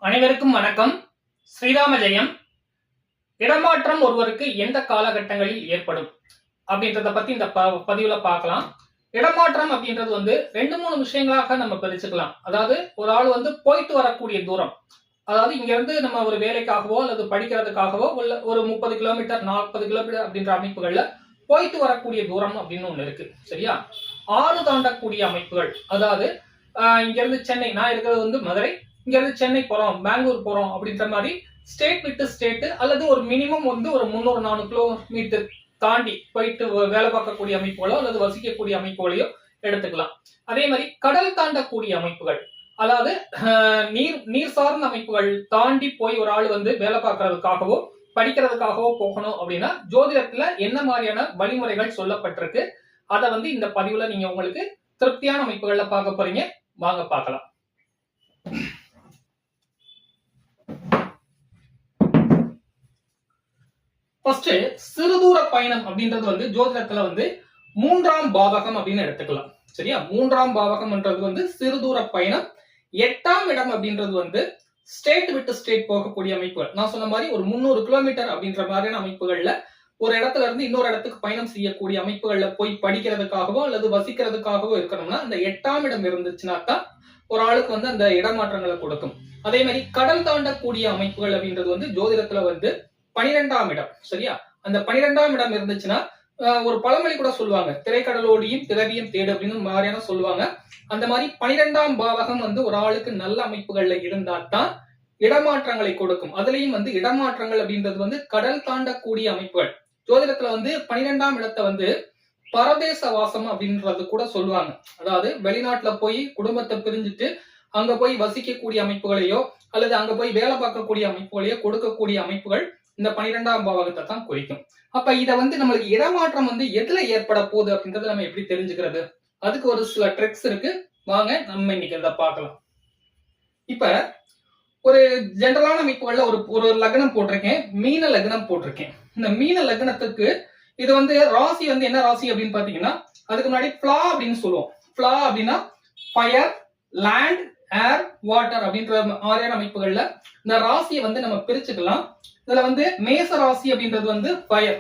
அனைவருக்கும் வணக்கம். ஸ்ரீராம ஜெயம். இடமாற்றம் ஒருவருக்கு எந்த காலகட்டங்களில் ஏற்படும் அப்படின்றத பத்தி இந்த பதிவுல பார்க்கலாம். இடமாற்றம் அப்படின்றது வந்து 2-3 விஷயங்களாக நம்ம பிரிச்சுக்கலாம். அதாவது ஒரு ஆள் வந்து போயிட்டு வரக்கூடிய தூரம், அதாவது இங்க இருந்து நம்ம ஒரு வேலைக்காகவோ அல்லது படிக்கிறதுக்காகவோ ஒரு 30 கிலோமீட்டர் 40 கிலோமீட்டர் அப்படின்ற அமைப்புகள்ல போயிட்டு வரக்கூடிய தூரம் அப்படின்னு ஒண்ணு இருக்கு. சரியா? ஆறு தாண்டக்கூடிய அமைப்புகள், அதாவது இங்க இருந்து சென்னை, நான் இருக்கிறது வந்து மதுரை, இங்க இருந்து சென்னை போறோம், பெங்களூர் போறோம் அப்படின்ற மாதிரி ஸ்டேட் விட்டு ஸ்டேட் அல்லது ஒரு மினிமம் வந்து ஒரு 300-400 கிலோமீட்டர் தாண்டி போயிட்டு வேலை பார்க்கக்கூடிய அமைப்புகளோ அல்லது வசிக்கக்கூடிய அமைப்புகளையோ எடுத்துக்கலாம். அதே மாதிரி கடல் தாண்டக்கூடிய அமைப்புகள், அதாவது நீர் சார்ந்த அமைப்புகள் தாண்டி போய் ஒரு ஆள் வந்து வேலை பார்க்கறதுக்காகவோ படிக்கிறதுக்காகவோ போகணும் அப்படின்னா ஜோதிடத்துல என்ன மாதிரியான வழிமுறைகள் சொல்லப்பட்டிருக்கு, அதை வந்து இந்த பதிவுல நீங்க உங்களுக்கு திருப்தியான அமைப்புகள்ல பார்க்க போறீங்க. வாங்க பார்க்கலாம். ஃபர்ஸ்ட், சிறுதூர பயணம் அப்படின்றது வந்து ஜோதிடத்துல வந்து 3ஆம் பாவகம் அப்படின்னு எடுத்துக்கலாம். சரியா? 3ஆம் பாவகம்ன்றது வந்து சிறுதூர பயணம். 8ஆம் இடம் அப்படின்றது வந்து ஸ்டேட் விட்டு ஸ்டேட் போகக்கூடிய அமைப்புகள். நான் சொன்ன மாதிரி ஒரு 300 கிலோமீட்டர் அப்படின்ற மாதிரியான அமைப்புகள்ல ஒரு இடத்துல இருந்து இன்னொரு இடத்துக்கு பயணம் செய்யக்கூடிய அமைப்புகள்ல போய் படிக்கிறதுக்காகவோ அல்லது வசிக்கிறதுக்காகவோ இருக்கணும்னா அந்த 8ஆம் இடம் இருந்துச்சுன்னா தான் ஒரு ஆளுக்கு வந்து அந்த இடமாற்றங்களை கொடுக்கும். அதே மாதிரி கடல் தாண்டக்கூடிய அமைப்புகள் அப்படின்றது வந்து ஜோதிடத்துல வந்து 12ஆம் இடம். சரியா? அந்த 12ஆம் இடம் இருந்துச்சுன்னா ஒரு பழமொழி கூட சொல்லுவாங்க, திரைக்கடலோடியும் திரவியம் தேடு அப்படின்னு மாதிரியான சொல்லுவாங்க. அந்த மாதிரி 12ஆம் பாவகம் வந்து ஒரு ஆளுக்கு நல்ல அமைப்புகள்ல இருந்தா தான் இடமாற்றங்களை கொடுக்கும். அதுலயும் வந்து இடமாற்றங்கள் அப்படின்றது வந்து கடல் தாண்டக்கூடிய அமைப்புகள். ஜோதிடத்துல வந்து 12ஆம் இடத்தை வந்து பரதேச வாசம் அப்படின்றது கூட சொல்லுவாங்க. அதாவது வெளிநாட்டுல போய் குடும்பத்தை பிரிஞ்சுட்டு அங்க போய் வசிக்கக்கூடிய அமைப்புகளையோ அல்லது அங்க போய் வேலை பார்க்கக்கூடிய அமைப்புகளையோ கொடுக்கக்கூடிய அமைப்புகள் இந்த 12ஆம் பாவகத்தை தான் குறிக்கும். அப்ப இத வந்து நம்மளுக்கு இடமாற்றம் வந்து எதுல ஏற்பட போகுது அப்படின்றத நம்ம எப்படி தெரிஞ்சுக்கிறது? அதுக்கு ஒரு சில ட்ரிக்ஸ் இருக்கு. வாங்க நம்ம இன்னைக்கு அதை பார்க்கலாம். இப்ப ஒரு ஜெனரலான அமைப்புகள்ல ஒரு லக்னம் போட்டிருக்கேன், மீன லக்னம் போட்டிருக்கேன். இந்த மீன லக்னத்துக்கு இது வந்து ராசி வந்து என்ன ராசி அப்படின்னு பாத்தீங்கன்னா, அதுக்கு முன்னாடி பிளா அப்படின்னு சொல்லுவோம். பிளா அப்படின்னா ஃபயர், லேண்ட், ஏர், வாட்டர் அப்படின்ற மாதிரியான அமைப்புகள்ல இந்த ராசியை வந்து நம்ம பிரிச்சுக்கலாம். இதுல வந்து மேச ராசி அப்படின்றது வந்து ஃபயர்,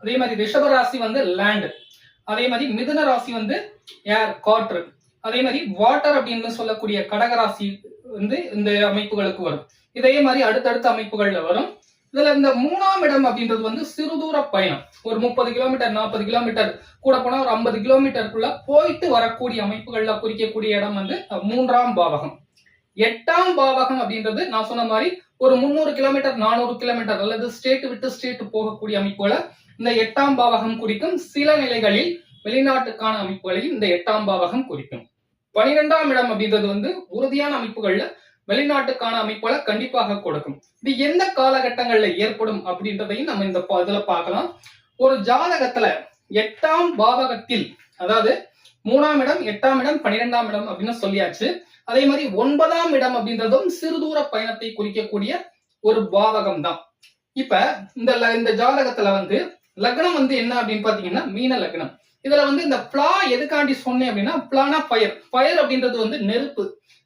அதே மாதிரி ரிஷப ராசி வந்து லேண்ட், அதே மாதிரி மிதுன ராசி வந்து ஏர் காற்று, அதே மாதிரி வாட்டர் அப்படின்னு சொல்லக்கூடிய கடகராசி வந்து இந்த அமைப்புகளுக்கு வரும். இதே மாதிரி அடுத்தடுத்த அமைப்புகள்ல வரும். இதுல இந்த 3ஆம் இடம் அப்படின்றது வந்து சிறுதூர பயணம், ஒரு 30 கிலோமீட்டர் 40 கிலோமீட்டர் கூட போனா ஒரு 50 கிலோமீட்டருக்குள்ள போயிட்டு வரக்கூடிய அமைப்புகள்ல குறிக்கக்கூடிய இடம் வந்து 3ஆம் பாவகம். 8ஆம் பாவகம் அப்படின்றது நான் சொன்ன மாதிரி ஒரு 300 கிலோமீட்டர் 400 கிலோமீட்டர் அல்லது ஸ்டேட் விட்டு ஸ்டேட் போகக்கூடிய அமைப்புகளை இந்த 8ஆம் பாவகம் குறிக்கும். சில நிலைகளில் வெளிநாட்டுக்கான அமைப்புகளையும் இந்த 8ஆம் பாவகம் குறிக்கும். 12ஆம் இடம் அப்படின்றது வந்து உறுதியான அமைப்புகள்ல வெளிநாட்டுக்கான அமைப்புகளை கண்டிப்பாக கொடுக்கும். இது எந்த காலகட்டங்கள்ல ஏற்படும் அப்படின்றதையும் நம்ம இந்த இதுல பார்க்கலாம். ஒரு ஜாதகத்துல 8ஆம் பாவகத்தில், அதாவது 3ஆம் இடம் 8ஆம் இடம் 12ஆம் இடம் அப்படின்னு சொல்லியாச்சு. அதே மாதிரி 9ஆம் இடம் அப்படின்றதும் சிறுதூர பயணத்தை குறிக்கக்கூடிய ஒரு பாவகம் தான். இப்ப இந்த ஜாதகத்துல வந்து லக்னம் வந்து என்ன அப்படின்னு பாத்தீங்கன்னா மீன லக்னம். இதுல வந்து இந்த பிளா எதுக்காண்டி சொன்னேன் அப்படின்னா, பிளானா ஃபயர். ஃபயர் அப்படின்றது வந்து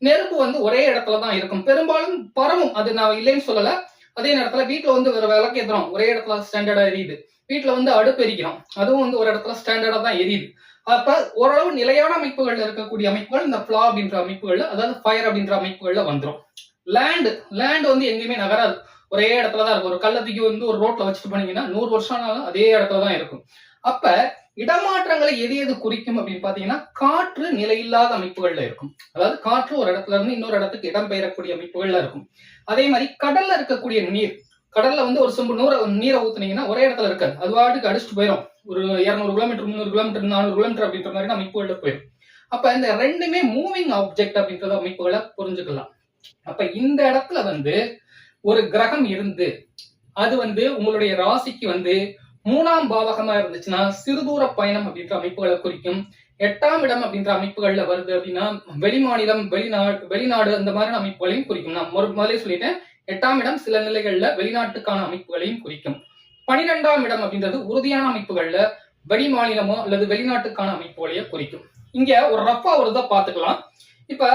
நெருப்பு வந்து ஒரே இடத்துலதான் இருக்கும், பெரும்பாலும் பரவும். அது நான் இல்லைன்னு சொல்லல. அதே நேரத்துல வீட்டுல வந்து ஒரு விளக்கு ஏத்துறோம், ஒரே இடத்துல ஸ்டாண்டர்டா எரியுது. வீட்டுல வந்து அடுப்பு எரிக்கிறோம், அதுவும் வந்து ஒரு இடத்துல ஸ்டாண்டர்டா தான் எரியுது. அப்ப ஓரளவு நிலையான அமைப்புகள்ல இருக்கக்கூடிய அமைப்புகள் இந்த பிளா அப்படின்ற அமைப்புகள்ல, அதாவது ஃபயர் அப்படின்ற அமைப்புகள்ல வந்துடும். லேண்ட் வந்து எங்கேயுமே நகராது, ஒரே இடத்துலதான் இருக்கும். ஒரு கள்ளத்துக்கு வந்து ஒரு ரோட்ல வச்சுட்டு போனீங்கன்னா 100 வருஷம் ஆனாலும் அதே இடத்துலதான் இருக்கும். அப்ப இடமாற்றங்களை எது குறிக்கும் அப்படின்னு பாத்தீங்கன்னா, காற்று நிலையில்லாத அமைப்புகள்ல இருக்கும். அதாவது காற்று ஒரு இடத்துல இருந்து இன்னொரு இடத்துக்கு இடம் பெயரக்கூடிய அமைப்புகள்ல இருக்கும். அதே மாதிரி கடல்ல இருக்கக்கூடிய நீர், கடல்ல வந்து ஒரு சொம்பு நீரை ஊத்துனீங்கன்னா ஒரே இடத்துல இருக்காது, அது வாட்டுக்கு அடிச்சுட்டு போயிடும். ஒரு 200 கிலோமீட்டர் 300 கிலோமீட்டர் 400 கிலோமீட்டர் அப்படின்ற மாதிரி அமைப்புகள்ல போயிடும். அப்ப இந்த ரெண்டுமே மூவிங் ஆப்ஜெக்ட் அப்படின்றத அமைப்புகளை புரிஞ்சுக்கலாம். அப்ப இந்த இடத்துல வந்து ஒரு கிரகம் இருந்து அது வந்து உங்களுடைய ராசிக்கு வந்து 3ஆம் பாவகமா இருந்துச்சுன்னா சிறுதூர பயணம் அப்படின்ற அமைப்புகளை குறிக்கும். 8ஆம் இடம் அப்படின்ற அமைப்புகள்ல வருது அப்படின்னா வெளிமாநிலம், வெளிநாடு அந்த மாதிரியான அமைப்புகளையும் குறிக்கும். நான் முதலே சொல்லிட்டேன், 8ஆம் இடம் சில நிலைகள்ல வெளிநாட்டுக்கான அமைப்புகளையும் குறிக்கும். 12ஆம் இடம் அப்படின்றது உறுதியான அமைப்புகள்ல வெளி மாநிலமோ அல்லது வெளிநாட்டுக்கான அமைப்புகளையோ குறிக்கும். இங்க ஒரு ரஃபா ஒரு இதை பாத்துக்கலாம். இப்ப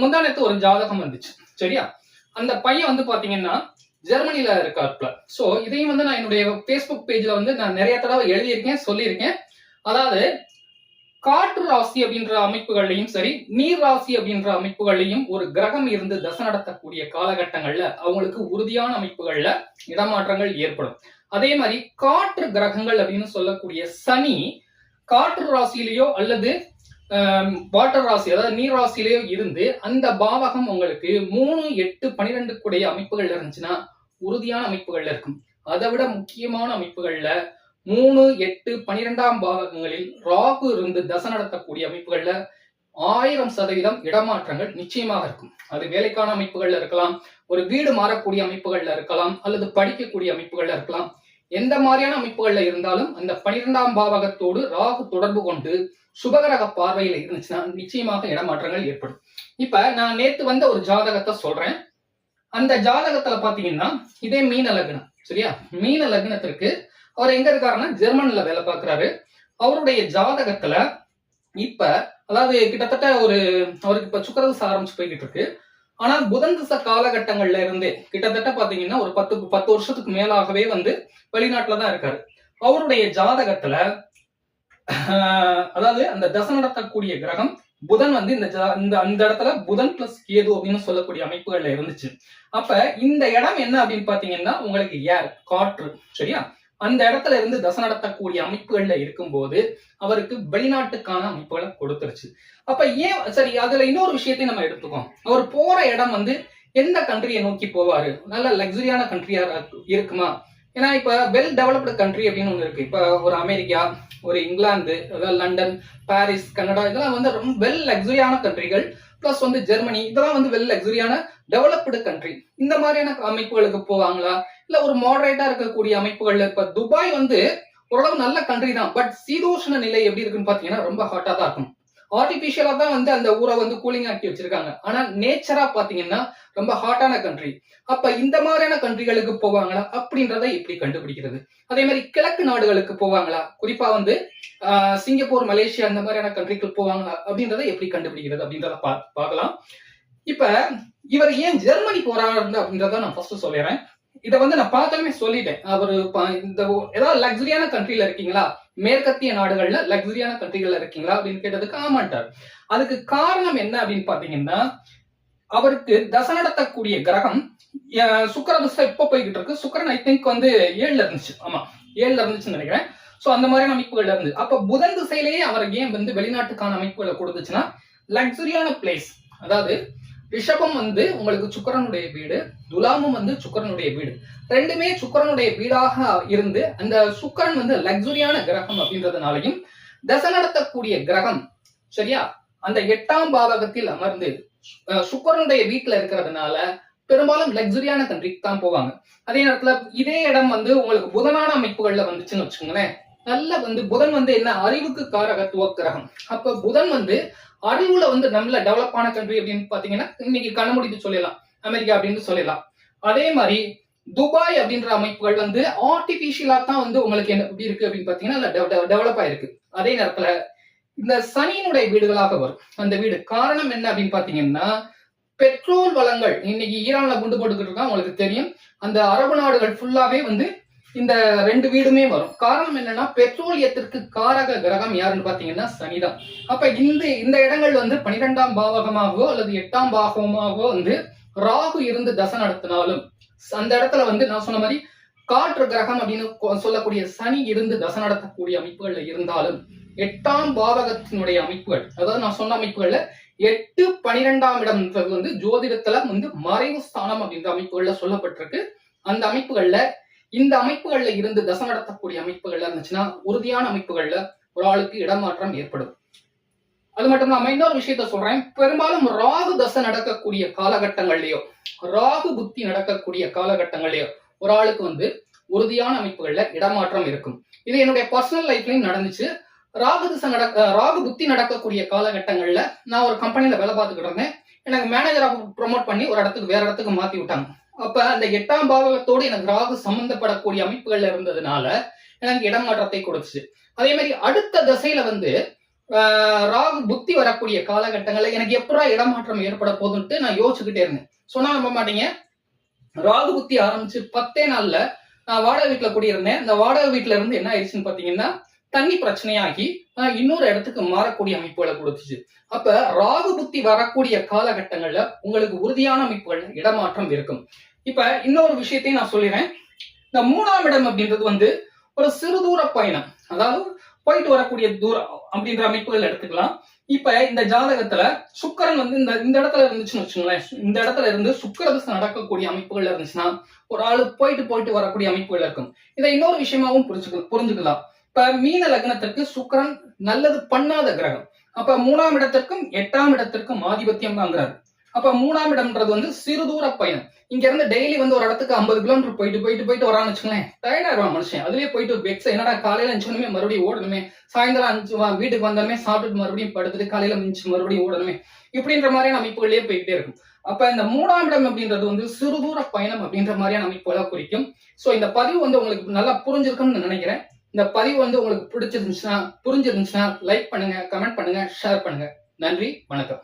முந்தா நேத்து ஒரு ஜாதகம் வந்துச்சு. சரியா? அந்த பையன் வந்து பாத்தீங்கன்னா ஜெர்மனில இருக்காப்ல. சோ இதையும் வந்து நான் என்னுடைய Facebook பேஜ்ல வந்து நான் நிறைய தடவை எழுதியிருக்கேன், சொல்லியிருக்கேன். அதாவது காற்று ராசி அப்படின்ற அமைப்புகள்லையும் சரி, நீர் ராசி அப்படின்ற அமைப்புகள்லையும் ஒரு கிரகம் இருந்து தசை நடத்தக்கூடிய காலகட்டங்கள்ல அவங்களுக்கு உறுதியான அமைப்புகள்ல இடமாற்றங்கள் ஏற்படும். அதே மாதிரி காற்று கிரகங்கள் அப்படின்னு சொல்லக்கூடிய சனி காற்று ராசியிலேயோ அல்லது வாட்டர் ராசி அதாவது நீர் ராசியிலேயோ இருந்து அந்த பாவகம் உங்களுக்கு 3, 8, 12 கூடிய அமைப்புகள்ல இருந்துச்சுன்னா உறுதியான அமைப்புகள்ல இருக்கும். அதை விட முக்கியமான அமைப்புகள்ல 3, 8, 12ஆம் பாவகங்களில் ராகு இருந்து தசை நடத்தக்கூடிய அமைப்புகள்ல 1000% இடமாற்றங்கள் நிச்சயமாக இருக்கும். அது வேலைக்கான அமைப்புகள்ல இருக்கலாம், ஒரு வீடு மாறக்கூடிய அமைப்புகள்ல இருக்கலாம், அல்லது படிக்கக்கூடிய அமைப்புகள்ல இருக்கலாம். எந்த மாதிரியான அமைப்புகள்ல இருந்தாலும் அந்த 12ஆம் பாவகத்தோடு ராகு தொடர்பு கொண்டு சுபகிரக பார்வையில இருந்துச்சுன்னா நிச்சயமாக இடமாற்றங்கள் ஏற்படும். இப்ப நான் நேத்து வந்த ஒரு ஜாதகத்தை சொல்றேன். அந்த ஜாதகத்துல பாத்தீங்கன்னா இதே மீன லக்னம், சரியா? மீன லக்னத்திற்கு அவர் எங்க இருக்காருன்னா ஜெர்மன்ல வேலை பார்க்கிறாரு. அவருடைய ஜாதகத்துல இப்ப அதாவது கிட்டத்தட்ட அவருக்கு இப்ப சுக்கிரதசை ஆரம்பிச்சு போய்கிட்டு இருக்கு. ஆனால் புதன் திசை காலகட்டங்கள்ல இருந்து கிட்டத்தட்ட பாத்தீங்கன்னா ஒரு 10 வருஷத்துக்கு மேலாகவே வந்து வெளிநாட்டுலதான் இருக்காரு. அவருடைய ஜாதகத்துல அதாவது அந்த தசை நடத்தக்கூடிய கிரகம் புதன் வந்து அந்த இடத்துல புதன் பிளஸ் கேது அப்படின்னு சொல்லக்கூடிய அமைப்புகள்ல இருந்துச்சு. அப்ப இந்த இடம் என்ன அப்படின்னு பாத்தீங்கன்னா உங்களுக்கு ஏர், காற்று, சரியா? அந்த இடத்துல இருந்து தசை நடத்தக்கூடிய அமைப்புகள்ல இருக்கும்போது அவருக்கு வெளிநாட்டுக்கான அமைப்புகளை கொடுத்துருச்சு. அப்ப ஏன் சரி, அதுல இன்னொரு விஷயத்தையும் நம்ம எடுத்துக்கோம். அவர் போற இடம் வந்து எந்த கண்ட்ரியை நோக்கி போவாரு? நல்ல லக்ஸரியான கண்ட்ரியா இருக்குமா? ஏன்னா இப்ப வெல் டெவலப்டு கண்ட்ரி அப்படின்னு ஒண்ணு இருக்கு. இப்ப ஒரு அமெரிக்கா, ஒரு இங்கிலாந்து, அதாவது லண்டன், பாரிஸ், கனடா, இதெல்லாம் வந்து ரொம்ப வெல் லக்ஸரியான கண்ட்ரிகள். பிளஸ் வந்து ஜெர்மனி, இதெல்லாம் வந்து வெல் லக்ஸரியான டெவலப்டு கண்ட்ரி. இந்த மாதிரியான அமைப்புகளுக்கு போவாங்களா? இல்ல ஒரு மாடரேட்டா இருக்கக்கூடிய அமைப்புகள்ல இப்ப துபாய் வந்து ஓரளவு நல்ல கண்ட்ரி தான். பட் சீதோஷ்ண நிலை எப்படி இருக்குன்னு பாத்தீங்கன்னா ரொம்ப ஹாட்டா தான் இருக்கும். ஆர்டிபிஷியலா தான் வந்து அந்த ஊரை வந்து கூலிங் ஆக்கி வச்சிருக்காங்க. ஆனா நேச்சரா பாத்தீங்கன்னா ரொம்ப ஹாட்டான கண்ட்ரி. அப்ப இந்த மாதிரியான கண்ட்ரிகளுக்கு போவாங்களா அப்படின்றத எப்படி கண்டுபிடிக்கிறது? அதே மாதிரி கிழக்கு நாடுகளுக்கு போவாங்களா? குறிப்பா வந்து சிங்கப்பூர், மலேசியா இந்த மாதிரியான கண்ட்ரிக்கு போவாங்களா அப்படின்றத எப்படி கண்டுபிடிக்கிறது அப்படின்றத பார்க்கலாம். இப்ப இவர் ஏன் ஜெர்மனி போறாரு அப்படின்றத நான் ஃபர்ஸ்ட் சொல்லிடுறேன். இதை வந்து நான் பார்த்தாலுமே சொல்லிட்டேன். அவரு இந்த ஏதாவது லக்ஸரியான கண்ட்ரில இருக்கீங்களா, மேற்கத்திய நாடுகள்ல லக்ஸரியான கண்ட்ரிகள்ல இருக்கீங்களா அப்படின்னு கேட்டதுக்கு ஆமாட்டார். அதுக்கு காரணம் என்ன அப்படின்னு பாத்தீங்கன்னா அவருக்கு தசை நடத்தக்கூடிய கிரகம் சுக்கிர திசை இப்ப போய்கிட்டு இருக்கு. சுக்கிரன் ஐ திங்க் வந்து 7ல இருந்துச்சு. ஆமா, 7ல இருந்துச்சுன்னு நினைக்கிறேன். சோ அந்த மாதிரியான அமைப்புகள் இருந்து அப்ப புதன் திசையிலேயே அவர் ஏன் வந்து வெளிநாட்டுக்கான அமைப்புகளை கொடுத்துச்சுன்னா லக்ஸரியான பிளேஸ். அதாவது ரிஷபம் வந்து உங்களுக்கு சுக்கிரனுடைய வீடு, துலாமும் வந்து சுக்கிரனுடைய வீடு. ரெண்டுமே சுக்கிரனுடைய வீடாக இருந்து அந்த சுக்கிரன் வந்து லக்ஸரியான கிரகம் அப்படின்றதுனாலையும் தசை நடத்தக்கூடிய கிரகம், சரியா, அந்த 8ஆம் பாவகத்தில் அமர்ந்து சுக்கிரனுடைய வீட்டுல இருக்கிறதுனால பெரும்பாலும் லக்ஸரியான கண்ட்ரிக்கு தான் போவாங்க. அதே நேரத்துல இதே இடம் வந்து உங்களுக்கு புதனான அமைப்புகள்ல வந்துச்சுன்னு வச்சுக்கோங்களேன். நல்ல வந்து புதன் வந்து என்ன, அறிவுக்கு காரகத்துவ கிரகம். அப்ப புதன் வந்து அறிவுல வந்து நல்ல டெவலப் ஆன கண்ட்ரி அப்படின்னு பாத்தீங்கன்னா இன்னைக்கு கண்ணமுடித்து சொல்லலாம், அமெரிக்கா அப்படின்னு சொல்லலாம். அதே மாதிரி துபாய் அப்படின்ற அமைப்புகள் வந்து ஆர்டிபிஷியலா தான் வந்து உங்களுக்கு என்ன எப்படி இருக்கு அப்படின்னு பாத்தீங்கன்னா டெவலப் ஆயிருக்கு. அதே நேரத்துல இந்த சனியினுடைய வீடுகளாக வரும் அந்த வீடு. காரணம் என்ன அப்படின்னு பாத்தீங்கன்னா பெட்ரோல் வளங்கள் இன்னைக்கு ஈரான்ல குண்டு போட்டுக்கிட்டு இருக்கா, உங்களுக்கு தெரியும். அந்த அரபு நாடுகள் ஃபுல்லாவே வந்து இந்த 2 வீடுமே வரும். காரணம் என்னன்னா பெட்ரோலியத்திற்கு காரக கிரகம் யாருன்னு பாத்தீங்கன்னா சனிதான். அப்ப இந்த இடங்கள் வந்து 12ஆம் பாவகமாகவோ அல்லது 8ஆம் பாவகமாகவோ வந்து ராகு இருந்து தசை நடத்தினாலும் அந்த இடத்துல வந்து நான் சொன்ன மாதிரி காற்று கிரகம் அப்படின்னு சொல்லக்கூடிய சனி இருந்து தசை நடத்தக்கூடிய அமைப்புகள்ல இருந்தாலும் 8ஆம் பாவகத்தினுடைய அமைப்புகள், அதாவது நான் சொன்ன அமைப்புகள்ல 8, 12ஆம் இடம்ன்றது வந்து ஜோதிடத்துல வந்து மறைவு ஸ்தானம் அப்படின்ற அமைப்புகள்ல சொல்லப்பட்டிருக்கு. அந்த அமைப்புகள்ல இந்த அமைப்புகள்ல இருந்து தசை நடத்தக்கூடிய அமைப்புகள்ல இருந்துச்சுன்னா உறுதியான அமைப்புகள்ல ஒரு ஆளுக்கு இடமாற்றம் ஏற்படும். அது மட்டும் இல்லாம இன்னொரு விஷயத்த சொல்றேன். பெரும்பாலும் ராகு தசை நடக்கக்கூடிய காலகட்டங்கள்லயோ ராகு புத்தி நடக்கக்கூடிய காலகட்டங்கள்லயோ ஒரு ஆளுக்கு வந்து உறுதியான அமைப்புகள்ல இடமாற்றம் இருக்கும். இது என்னுடைய பர்சனல் லைஃப்லயும் நடந்துச்சு. ராகு புத்தி நடக்கக்கூடிய காலகட்டங்கள்ல நான் ஒரு கம்பெனில வேலை பார்த்துக்கிட்டு இருந்தேன். எனக்கு மேனேஜரா ப்ரொமோட் பண்ணி ஒரு இடத்துக்கு வேற இடத்துக்கு மாத்தி விட்டாங்க. அப்ப அந்த 8ஆம் பாவகத்தோடு எனக்கு ராகு சம்பந்தப்படக்கூடிய அமைப்புகள்ல இருந்ததுனால எனக்கு இடமாற்றத்தை கொடுத்துச்சு. அதே மாதிரி அடுத்த திசையில வந்து ராகு புத்தி வரக்கூடிய காலகட்டங்கள்ல எனக்கு எப்படா இடமாற்றம் ஏற்பட போதுன்ட்டு நான் யோசிச்சுக்கிட்டே இருந்தேன். சொன்னா நம்ப மாட்டீங்க. ராகு புத்தி ஆரம்பிச்சு 10 நாள்ல நான் வாடகை வீட்டுல குடியிருந்தேன். இந்த வாடகை வீட்டுல இருந்து என்ன ஆயிடுச்சுன்னு பாத்தீங்கன்னா தண்ணி பிரச்சனையாகி இன்னொரு இடத்துக்கு மாறக்கூடிய அமைப்புகளை கொடுத்துச்சு. அப்ப ராகு புத்தி வரக்கூடிய காலகட்டங்கள்ல உங்களுக்கு உறுதியான அமைப்புகள் இடமாற்றம் இருக்கும். இப்ப இன்னொரு விஷயத்தையும் நான் சொல்லிடுறேன். இந்த 3ஆம் இடம் அப்படின்றது வந்து ஒரு சிறு தூர பயணம், அதாவது போயிட்டு வரக்கூடிய தூரம் அப்படின்ற அமைப்புகள் எடுத்துக்கலாம். இப்ப இந்த ஜாதகத்துல சுக்கிரன் வந்து இந்த இடத்துல இருந்துச்சுன்னு வச்சுங்களேன், இந்த இடத்துல இருந்து சுக்கிர திசை நடக்கக்கூடிய அமைப்புகள் இருந்துச்சுன்னா ஒரு ஆளு போயிட்டு வரக்கூடிய அமைப்புகள் இருக்கும். இதை இன்னொரு விஷயமாவும் புரிஞ்சுக்கலாம். இப்ப மீன லக்னத்திற்கு சுக்கிரன் நல்லது பண்ணாத கிரகம். அப்ப 3ஆம் இடத்திற்கும் 8ஆம் இடத்திற்கும் ஆதிபத்தியம் தாங்கிறாரு. அப்ப 3ஆம் இடம்ன்றது வந்து சிறு தூர பயணம். இங்க இருந்து டெய்லி வந்து ஒரு இடத்துக்கு 50 கிலோமீட்டர் போயிட்டு வரான்னு வச்சுக்கோங்களேன், டயர்டாயிருவான் மனுஷன். அதுலயே போயிட்டு என்னடா காலையில 5 மணிமே மறுபடியும் ஓடணுமே, சாயந்தரம் 5 வீட்டுக்கு வந்தாலுமே சாப்பிட்டுட்டு மறுபடியும் படுத்துட்டு காலையில மிஞ்சி மறுபடியும் ஓடணுமே, இப்படின்ற மாதிரியான அமைப்புகளே போயிட்டே இருக்கும். அப்ப இந்த 3ஆம் இடம் அப்படின்றது வந்து சிறு தூர பயணம் அப்படின்ற மாதிரியான அமைப்புகளை குறிக்கும். சோ இந்த பதிவு வந்து உங்களுக்கு நல்லா புரிஞ்சிருக்கும்னு நினைக்கிறேன். இந்த பதிவு வந்து உங்களுக்கு புரிஞ்சிருந்துச்சுன்னா லைக் பண்ணுங்க, கமெண்ட் பண்ணுங்க, ஷேர் பண்ணுங்க. நன்றி, வணக்கம்.